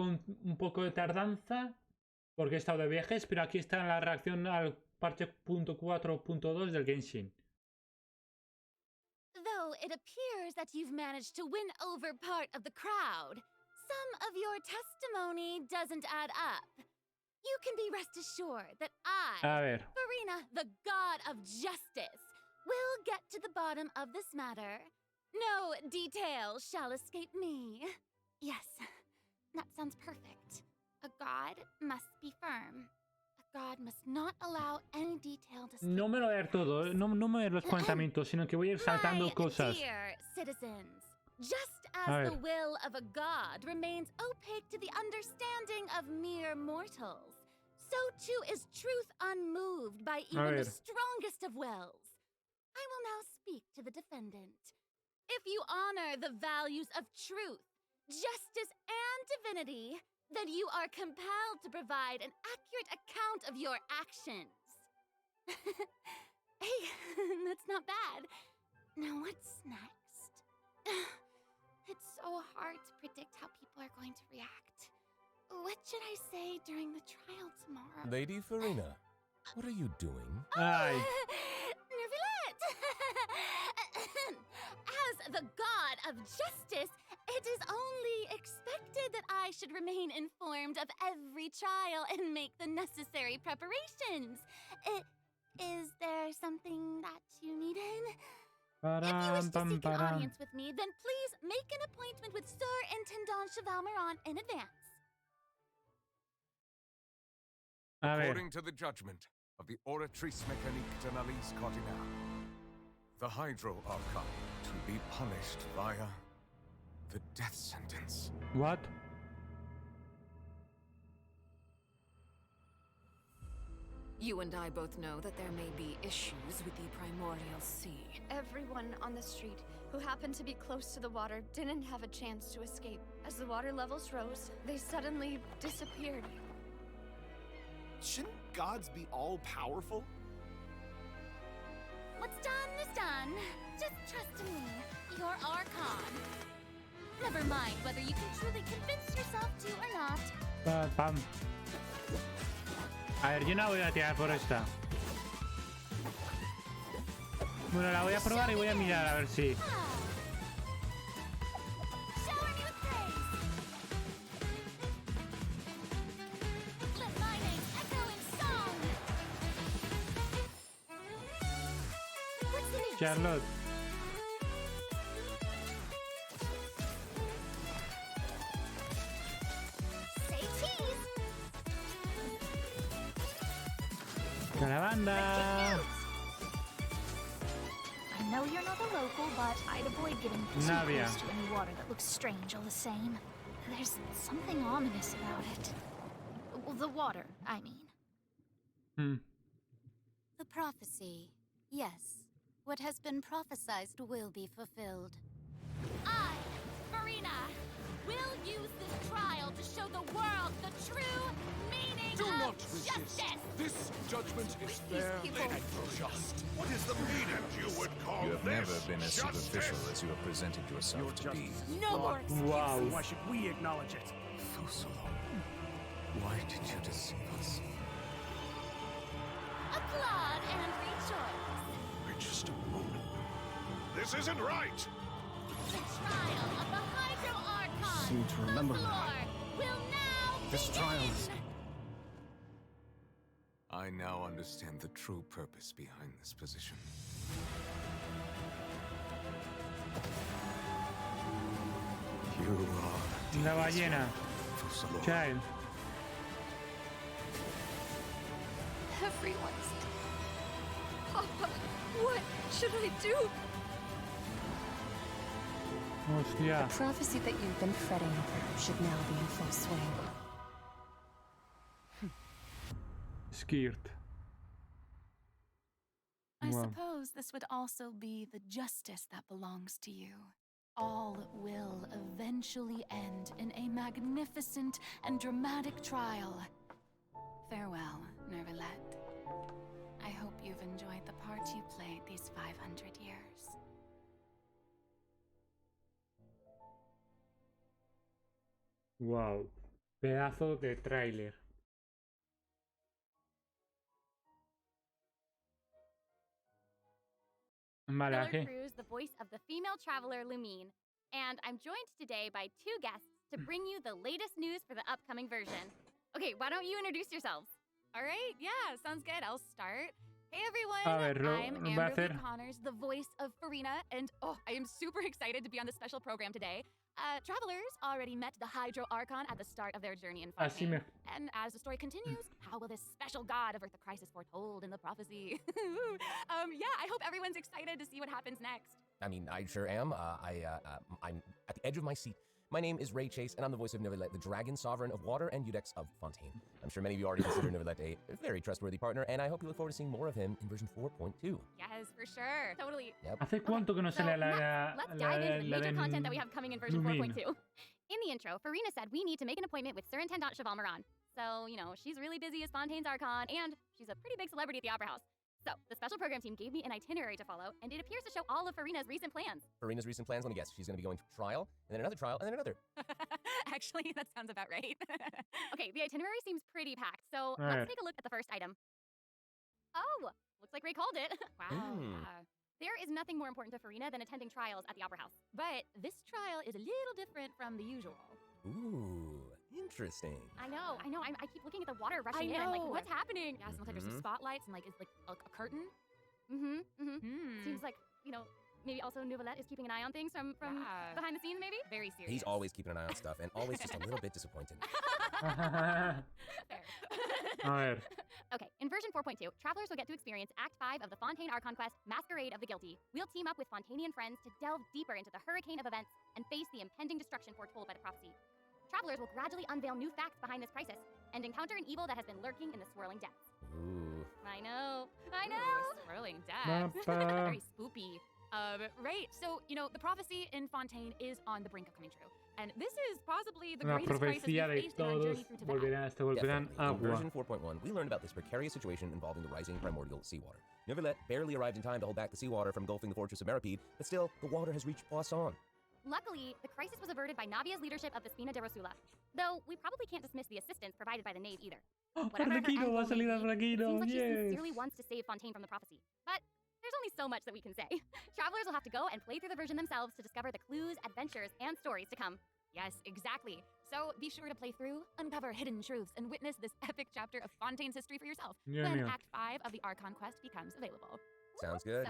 con un poco de tardanza porque he estado de viajes, pero aquí está la reacción al parche .4.2 del Genshin. Though it appears that you've managed to win over part of the crowd, some of your testimony doesn't add up. You can be rest assured that A ver. Furina, the god of justice, will get to the bottom of this matter. No detail shall escape me. Yes, that sounds perfect. A god must be firm. A god must not allow any detail to slip. No me lo voy a leer todo, no me voy a leer los contamientos, sino que voy a ir saltando cosas. Dear citizens, just as the will of a god remains opaque to the understanding of mere mortals, so too is truth unmoved by even the strongest of wills. I will now speak to the defendant. If you honor the values of truth, justice, and divinity, then you are compelled to provide an accurate account of your actions. Hey, that's not bad. Now what's next? It's so hard to predict how people are going to react. What should I say during the trial tomorrow? Lady Furina, what are you doing? Neuvillette! As the god of justice, it is only expected that I should remain informed of every trial and make the necessary preparations. Is there something that you needed? If you wish to seek an audience with me, then please make an appointment with Sir Intendant Chevalmeron in advance. According to the judgment of the Oratrice Mécanique d'Analyse Cardinale, the Hydro Archon to be punished via the death sentence. What? You and I both know that there may be issues with the primordial sea. Everyone on the street who happened to be close to the water didn't have a chance to escape. As the water levels rose, they suddenly disappeared. Shouldn't gods be all-powerful? What's done is done. Just trust in me, your Archon. Never mind whether you can truly convince yourself to or not. Pam. A ver, yo no voy a tirar por esta. Bueno, la voy a probar y voy a mirar a ver si... Charlotte. Caravanda. I know you're not a local, but I'd avoid getting too close to any water that looks strange all the same. There's something ominous about it. Well, the water, I mean. The prophecy, yes. What has been prophesied will be fulfilled. I, Furina, will use this trial to show the world the true meaning of justice. This judgment is fair and just. What is the meaning you would call You have this never been as justice? superficial as you have presented yourself to be. No more excuses. Wow. Why should we acknowledge it? Fusalo, why did you deceive us? Applaud and rejoice. Wait just a moment. This isn't right! The trial of the Hydro Archon. Seem to remember the that. floor will now This begin. trial is... I now understand the true purpose behind this position. You are... La ballena. Fusalo. Child. Everyone's dead. Papa, what should I do? Hostia. The prophecy that you've been fretting over should now be in full swing. Scared. I Wow. suppose this would also be the justice that belongs to you. All will eventually end in a magnificent and dramatic trial. Farewell, Neuvillette. I hope you've enjoyed the part you played these 500 years. Wow. Pedazo de tráiler. Vale, aquí. Cruz, the voice of the female traveler Lumine, and I'm joined today by two guests to bring you the latest news for the upcoming version. Okay, why don't you introduce yourselves? All right, yeah, sounds good. I'll start. Hey everyone, I'm va a Amber hacer... Connors, the voice of Furina, and I am super excited to be on this special program today. Travelers already met the Hydro Archon at the start of their journey in Fontaine. And as the story continues, how will this special god avert the crisis foretold in the prophecy? Yeah, I hope everyone's excited to see what happens next. I mean, I sure am. I'm at the edge of my seat. My name is Ray Chase, and I'm the voice of Neuvillette, the Dragon Sovereign of Water and Udex of Fontaine. I'm sure many of you already consider Neuvillette a very trustworthy partner, and I hope you look forward to seeing more of him in version 4.2. Yes, for sure. Totally. Yep. ¿Hace cuánto que no se lea Let's dive into the major content that we have coming in version 4.2. In the intro, Furina said we need to make an appointment with Surintendant Cheval Moran. So, you know, she's really busy as Fontaine's Archon, and she's a pretty big celebrity at the Opera House. So, the special program team gave me an itinerary to follow, and it appears to show all of Furina's recent plans. Furina's recent plans, let me guess. She's going to be going to trial, and then another trial, and then another. Actually, that sounds about right. Okay, the itinerary seems pretty packed, so let's take a look at the first item. Oh, looks like Ray called it. Wow. There is nothing more important to Furina than attending trials at the Opera House. But this trial is a little different from the usual. Ooh, interesting. I know. I keep looking at the water rushing in. I'm like, what's happening? Yeah, seems like there's some spotlights and like it's like a curtain. Seems like, you know, maybe also Neuvillette is keeping an eye on things from behind the scenes, maybe? Very serious. He's always keeping an eye on stuff, and always just a little bit disappointed. Fair. Okay, in version 4.2, travelers will get to experience Act 5 of the Fontaine Archon quest, Masquerade of the Guilty. We'll team up with Fontainian friends to delve deeper into the hurricane of events and face the impending destruction foretold by the prophecy. Travelers will gradually unveil new facts behind this crisis and encounter an evil that has been lurking in the swirling depths. Ooh. I know. Swirling depths. Very spoopy. Right, so, you know, the prophecy in Fontaine is on the brink of coming true. And this is possibly the greatest crisis we've faced in our journey through to Definitely. In version 4.1, we learned about this precarious situation involving the rising primordial seawater. Neuvillette barely arrived in time to hold back the seawater from engulfing the fortress of Meropide, but still, the water has reached Poisson. Luckily, the crisis was averted by Navia's leadership of the Spina de Rosula. Though, we probably can't dismiss the assistance provided by the knave either. Whatever her end goal may be, it seems like she sincerely wants to save Fontaine from the prophecy. But there's only so much that we can say. Travelers will have to go and play through the version themselves to discover the clues, adventures, and stories to come. Yes, exactly. So be sure to play through, uncover hidden truths, and witness this epic chapter of Fontaine's history for yourself. Then Act 5 of the Archon quest becomes available. Sounds good.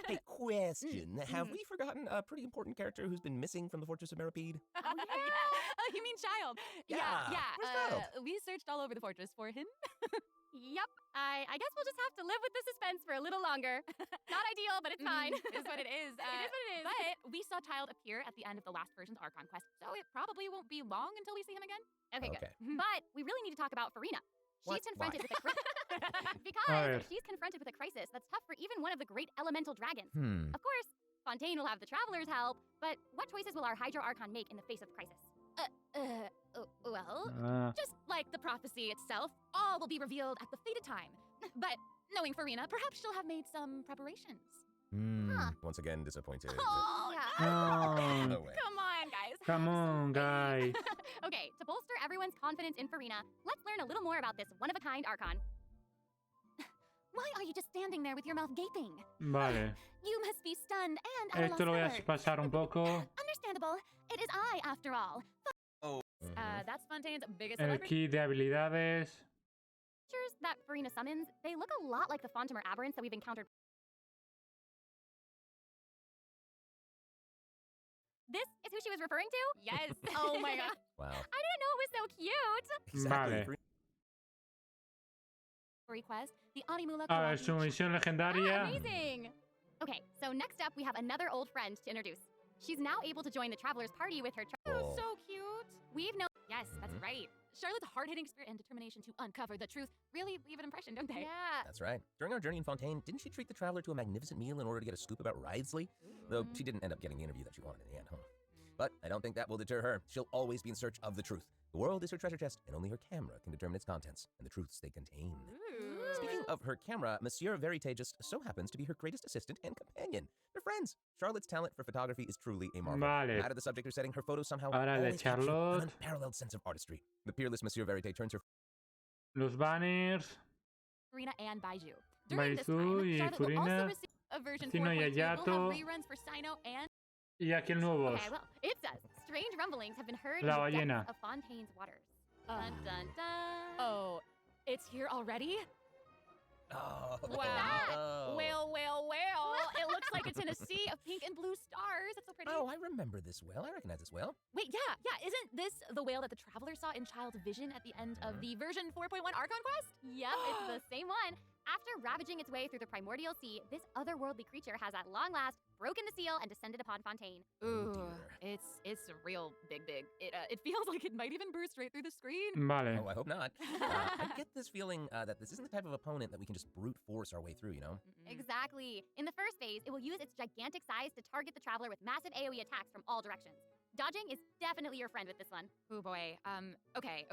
Hey, question. Have we forgotten a pretty important character who's been missing from the Fortress of Meropide? Oh, yeah. You mean Child? Yeah. Where's Child? We searched all over the fortress for him. Yep. I guess we'll just have to live with the suspense for a little longer. Not ideal, but it's fine. It is what it is. It is what it is. But we saw Child appear at the end of the last version's Archon quest, so it probably won't be long until we see him again. Okay, good. But we really need to talk about Furina. She's confronted with a she's confronted with a crisis that's tough for even one of the great elemental dragons. Of course, Fontaine will have the travelers help, but what choices will our Hydro Archon make in the face of the crisis? Just like the prophecy itself, all will be revealed at the fated time. But knowing Furina, perhaps she'll have made some preparations. Once again, disappointed. Oh, yeah. No way. Come on, guys. Come on, guys. Okay, to bolster everyone's confidence in Furina, let's learn a little more about this one-of-a-kind Archon. Why are you just standing there with your mouth gaping? Vale. You must be stunned and at a loss Esto lo voy a for words. pasar un poco. Understandable. It is I, after all. That's Fontaine's biggest El celebrity. key de habilidades. Creatures that Furina summons, they look a lot like the Fontamer aberrants that we've encountered. This is who she was referring to? Yes. Oh my god. Wow. I didn't know it was so cute. Exactly. Vale. Request, the Animula A ver, su misión legendaria. Amazing. Okay, so next up we have another old friend to introduce. She's now able to join the traveler's party with her. Oh, so cute. We've known. Yes, that's right. Charlotte's hard-hitting spirit and determination to uncover the truth really leave an impression, don't they? Yeah. That's right. During our journey in Fontaine, didn't she treat the traveler to a magnificent meal in order to get a scoop about Wriothesley? Though she didn't end up getting the interview that she wanted in the end, huh? But I don't think that will deter her. She'll always be in search of the truth. The world is her treasure chest, and only her camera can determine its contents and the truths they contain. Speaking of her camera, Monsieur Verite just so happens to be her greatest assistant and companion. They're They're friends. Charlotte's talent for photography is truly a marvel. Vale. No matter the subject or setting, her photos somehow Ahora el de always capture an Charlotte. unparalleled sense of artistry. The peerless Monsieur Verite turns her Los banners. Furina and Baiju. During this Baizu time, y Charlotte will Furina. also receive a version Sino y 4.2 will Ayato. have reruns for Sino and Y aquí el nuevos. Okay, well, it says strange rumblings have been heard La in the ballena. depths of Fontaine's waters. Dun dun dun. Oh, it's here already? Oh. Wow. Oh. Well. It looks like it's in a sea of pink and blue stars. It's so pretty. Oh, I remember this whale. I recognize this whale. Wait, yeah. Isn't this the whale that the traveler saw in Child's Vision at the end of the version 4.1 Archon quest? Yep, it's the same one. After ravaging its way through the primordial sea, this otherworldly creature has at long last broken the seal and descended upon Fontaine. Ooh, it's a real big. It feels like it might even burst right through the screen. Vale. Oh, I hope not. I get this feeling that this isn't the type of opponent that we can just brute force our way through, you know? Exactly. In the first phase, it will use its gigantic size to target the traveler with massive AoE attacks from all directions. Dodging is definitely your friend with this one. Oh boy. Okay.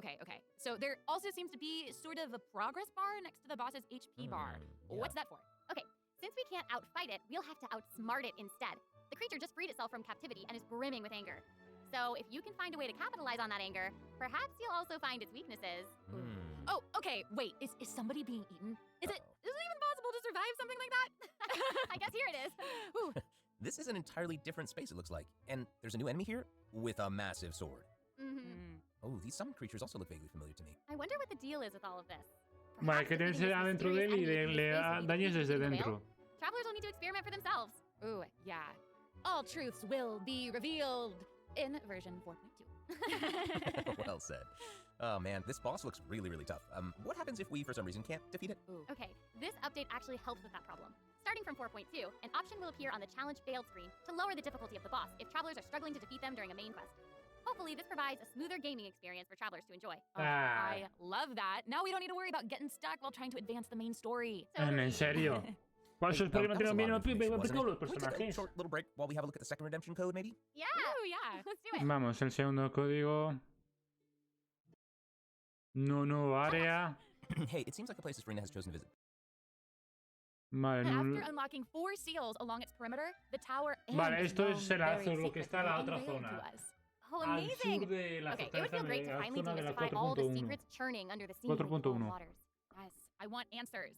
So there also seems to be sort of a progress bar next to the boss's HP bar. Yeah. What's that for? Okay, since we can't outfight it, we'll have to outsmart it instead. The creature just freed itself from captivity and is brimming with anger. So if you can find a way to capitalize on that anger, perhaps you'll also find its weaknesses. Oh, okay. Wait, is somebody being eaten? Is it even possible to survive something like that? I guess here it is. Ooh. This is an entirely different space, it looks like. And there's a new enemy here with a massive sword. Oh, these summon creatures also look vaguely familiar to me. I wonder what the deal is with all of this. Vale, que tienes adentro de él y le dañes desde dentro. Travelers will need to experiment for themselves. Ooh, yeah. All truths will be revealed in version 4.2. Well said. Oh man, this boss looks really tough. What happens if we, for some reason, can't defeat it? Okay, this update actually helps with that problem. Starting from 4.2, an option will appear on the challenge failed screen to lower the difficulty of the boss if travelers are struggling to defeat them during a main quest. Hopefully, this provides a smoother gaming experience for travelers to enjoy. I love that. Now we don't need to worry about getting stuck while trying to advance the main story. ¿En serio? Pues eso podría mantener bien explicados los Can we take a personajes. short little break while we have a look at the second redemption code, maybe? Yeah! Ooh, yeah. Let's do it. Vamos, el segundo código. No área. Hey, it seems like the place Furina has chosen to visit. Vale, After unlocking 4 seals along its perimeter, the tower and vale, its esto realm es el very azul, lo que secrets está en la will be otra unveiled zona. to us. Oh, Al amazing! sur de la Okay, it would fortaleza feel great de to la finally zona de la demystify all the 4.1. secrets churning under the sea beneath 4.1. the waters. Yes, I want answers.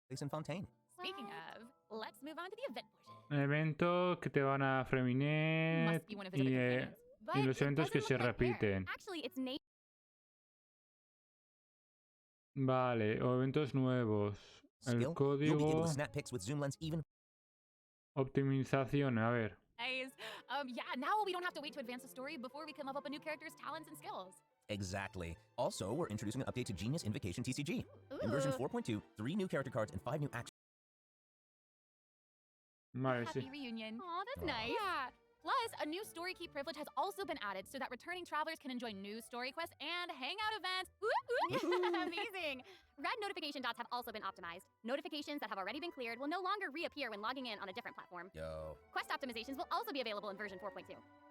Place in Fontaine. Speaking of, let's move on to the event portion. Evento que te van a Freminet Must be one of his other companions. y los eventos que se repiten. Actually, it's named. Vale, o eventos nuevos. El Skill? You'll be able código. to snap pics with zoom lens even. Optimización, a ver. Nice. Yeah, now we don't have to wait to advance the story before we can level up a new character's talents and skills. Exactly. Also, we're introducing an update to Genius Invocation TCG. In version 4.2, 3 new character cards and 5 new actions. Vale, sí. Happy reunion. Aw, that's nice. Yeah. Plus, a new story key privilege has also been added so that returning travelers can enjoy new story quests and hangout events. Amazing! Red notification dots have also been optimized. Notifications that have already been cleared will no longer reappear when logging in on a different platform. Yo. Quest optimizations will also be available in version 4.2.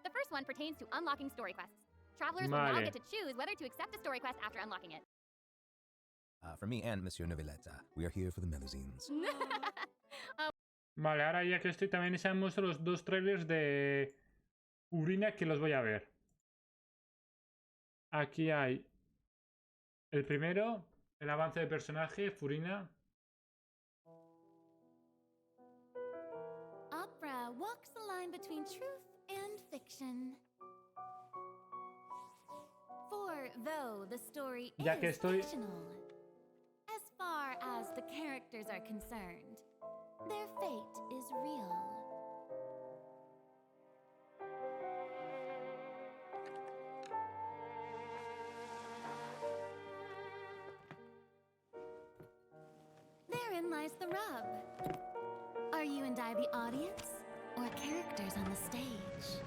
The first one pertains to unlocking story quests. Travelers will now Vale. get to choose whether to accept a story quest after unlocking it. For me and Monsieur Neuvillette, we are here for the Melusines. Vale, ahora ya que estoy también se han mostrado los 2 trailers de Furina que los voy a ver. Aquí hay el primero, el avance de personaje, Furina. Opera walks the line between truth and fiction. For though the story Ya que is estoy- fictional, as far as the characters are concerned, their fate is real. Therein lies the rub. Are you and I the audience, or characters on the stage?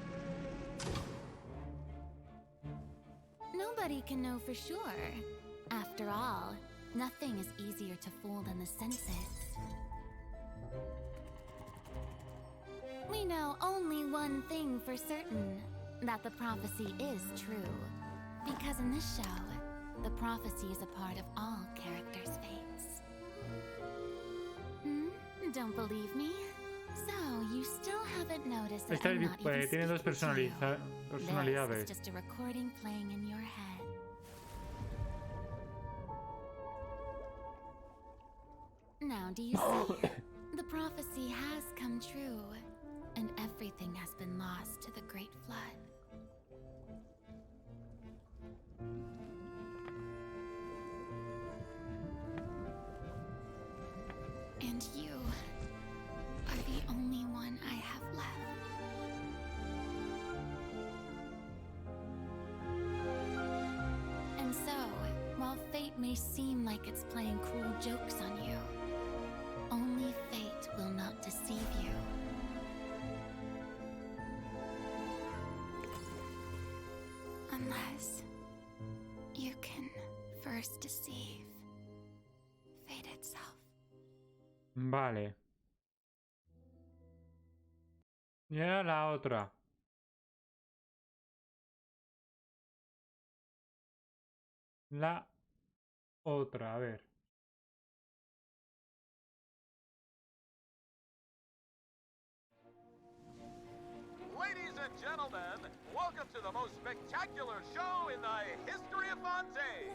Nobody can know for sure. After all, nothing is easier to fool than the senses. We know only one thing for certain, that the prophecy is true. Because in this show, the prophecy is a part of all characters' fates. Don't believe me? So, you still haven't noticed that Esta I'm not even tiene dos speaking to you. personalidades. This is just a recording playing in your head. Now, do you see? The prophecy has come true, and everything has been lost to the Great Flood. And you are the only one I have left. And so, while fate may seem like it's playing cruel jokes on you, only fate will not deceive you. Unless you can first deceive fate itself. Vale. Y ahora la otra. La otra, a ver. Ladies and gentlemen, welcome to the most spectacular show in the history of Fontaine.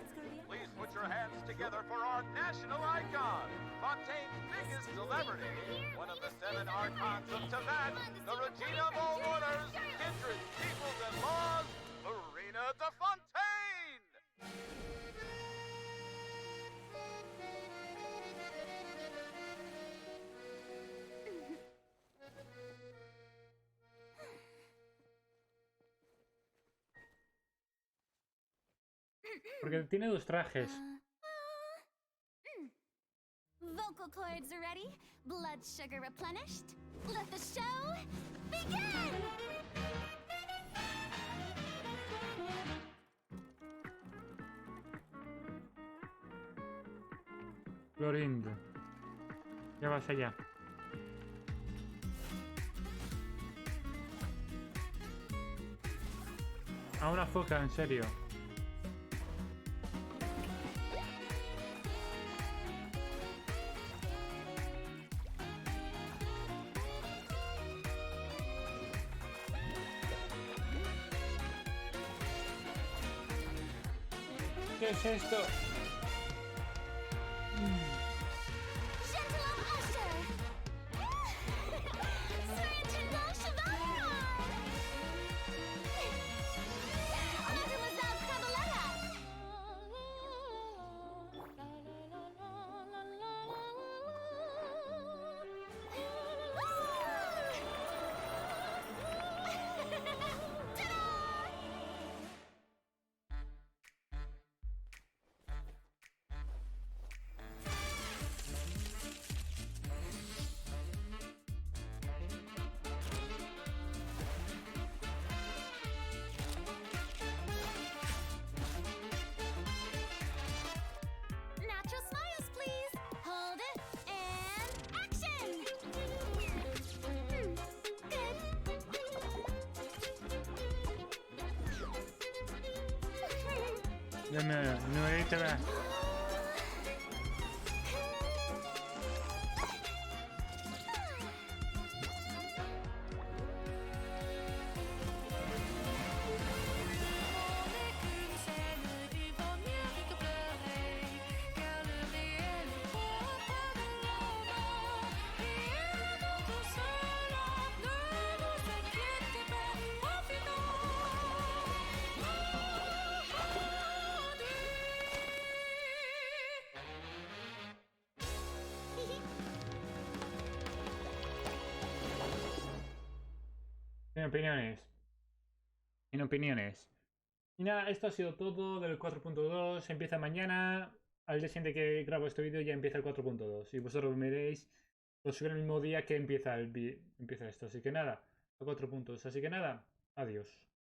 Please put your hands together for our national icon, Fontaine's biggest celebrity, one of the 7 archons of Tibet, the Regina of all orders, kindreds, peoples, and laws, Furina de Fontaine! Porque tiene dos trajes. Vocal cords ready, blood sugar replenished. Let the show begin! Florindo. Ya vas allá. A una foca, en serio. ¿Qué es esto? Nuevillette va. En opiniones. En opiniones. Y nada, esto ha sido todo del 4.2. Empieza mañana. Al día siguiente que grabo este vídeo ya empieza el 4.2. Y vosotros me veréis. Os subiré el mismo día que empieza esto. Así que nada, a 4 puntos. Así que nada, adiós.